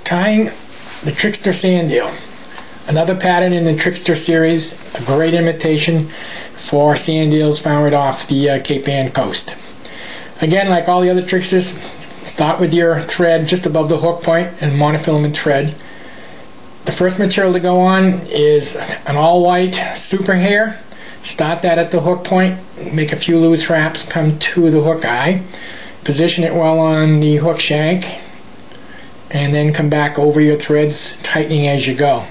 Tying the Trickster Sand Eel. Another pattern in the Trickster series, a great imitation for sand eels found off the Cape Ann coast. Again, like all the other Tricksters, start with your thread just above the hook point and monofilament thread. The first material to go on is an all-white super hair. Start that at the hook point, make a few loose wraps, come to the hook eye, position it well on the hook shank, and then come back over your threads, tightening as you go.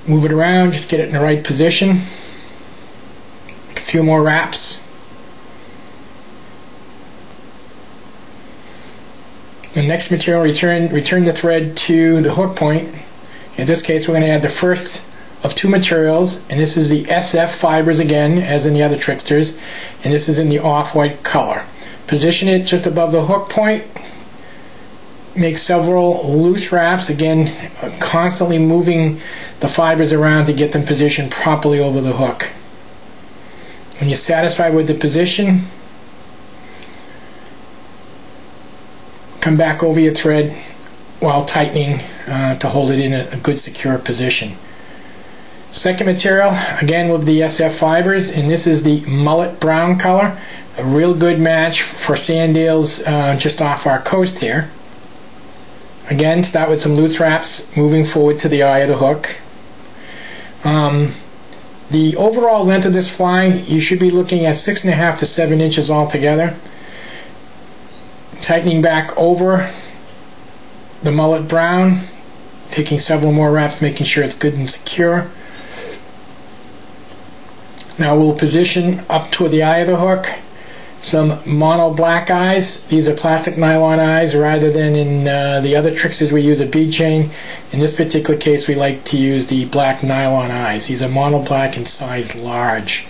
Move it around, just get it in the right position. Make a few more wraps. The next material, return the thread to the hook point. In this case, we're going to add the first of two materials, and this is the SF fibers again, as in the other Tricksters, and this is in the off-white color. Position it just above the hook point. Make several loose wraps, again constantly moving the fibers around to get them positioned properly over the hook. When you're satisfied with the position, come back over your thread while tightening to hold it in a good secure position. Second material, again with the SF fibers, and this is the mullet brown color, a real good match for sand eels just off our coast here. Again, start with some loose wraps, moving forward to the eye of the hook. The overall length of this fly, you should be looking at 6.5 to 7 inches altogether. Tightening back over the mullet brown, taking several more wraps, making sure it's good and secure. Now we'll position up toward the eye of the hook some mono black eyes. These are plastic nylon eyes rather than in the other Tricksters we use a bead chain. In this particular case we like to use the black nylon eyes. These are mono black in size large.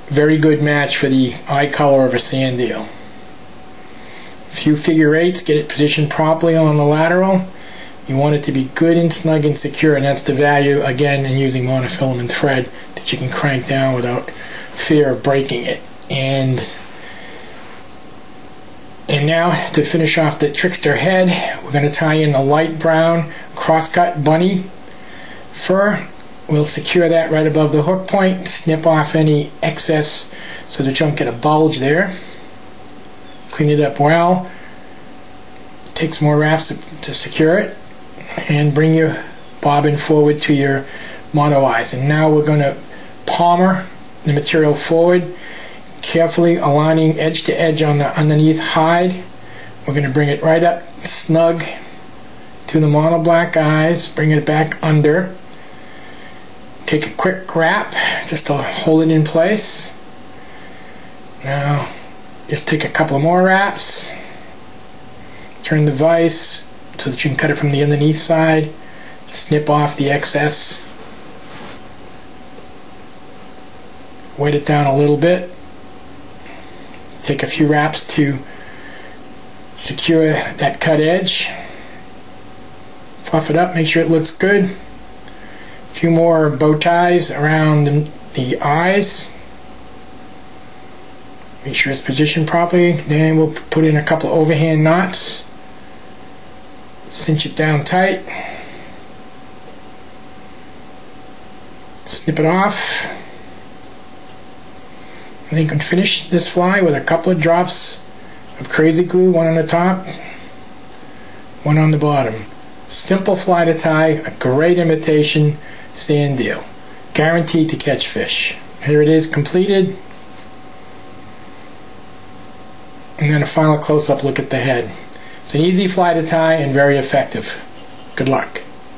Very good match for the eye color of a sand eel. A few figure eights, get it positioned properly on the lateral. You want it to be good and snug and secure, and that's the value again in using monofilament thread that you can crank down without fear of breaking it. And now to finish off the Trickster head, we're going to tie in the light brown crosscut bunny fur. We'll secure that right above the hook point, snip off any excess so that you don't get a bulge there. Clean it up well. Take some more wraps to secure it, and bring your bobbin forward to your mono eyes. And now we're going to palmer the material forward, carefully aligning edge to edge on the underneath hide. We're going to bring it right up snug to the mono black eyes, bring it back under. Take a quick wrap just to hold it in place. Now just take a couple of more wraps. Turn the vise so that you can cut it from the underneath side. Snip off the excess. Weight it down a little bit. Take a few wraps to secure that cut edge. Fluff it up, make sure it looks good. A few more bow ties around the eyes. Make sure it's positioned properly. Then we'll put in a couple of overhand knots. Cinch it down tight. Snip it off. And then you can finish this fly with a couple of drops of crazy glue, one on the top, one on the bottom. Simple fly to tie, a great imitation sand eel. Guaranteed to catch fish. Here it is completed. And then a final close-up look at the head. It's an easy fly to tie and very effective. Good luck.